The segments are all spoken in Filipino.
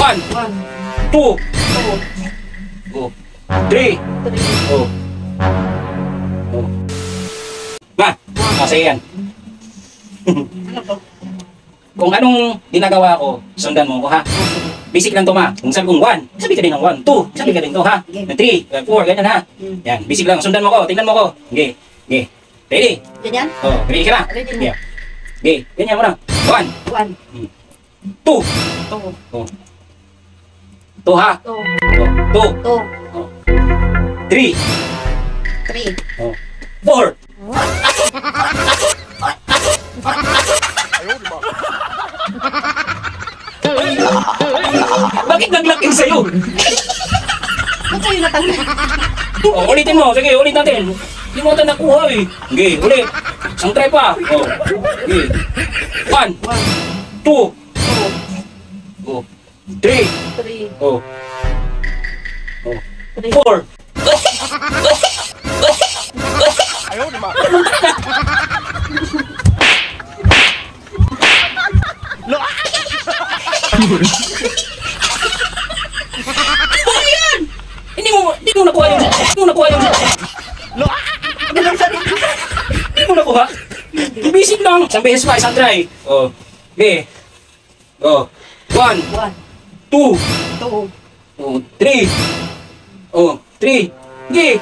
1, 2, 3. Oh. Oh. Ma, kasi yan. Ano to? Kung anong ginagawa ko, sundan mo ko ha. Basic lang to ma. Kung sabi kong 1, sabi ka din ng 1. 2, sabi ka din to ha. 3, 4, ganyan ha. Yan, basic lang. Sundan mo ko, tingnan mo ko. Okay, okay. Ready? Ganyan? Oh, ready ka na? Ready na. Yeah. Okay, ganyan mo na. 1, 1, 2. 2, Oh. 2 ha. 2, Oh, 2. 2, Oh. 3. 3. Oh. 4. Bakit naglaking sa'yo? Ba't sa'yo natanggal? Oh, ulitin mo. Sige, ulit natin. Hindi mo natin nakuha eh. Okay, ulit. Isang try pa. Oh. Okay. 1, 2, 2, oh. 3, 3, oh. Oh. 3. 4. Ano yan? Hindi mo nakuha yung... Hindi mo nakuha yung... Hindi mo nakuha? Basic lang. Isang beses pa, isang try. Oh. Okay. Oh. 1, 1, 2, 2, oh, 3. Oh, 3. Okay.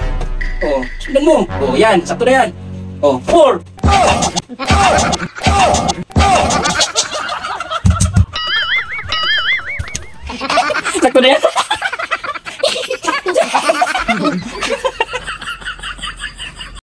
Oh, sundan mo. Oh, yan. Sakto na yan. Oh, 4. Sakto na yan.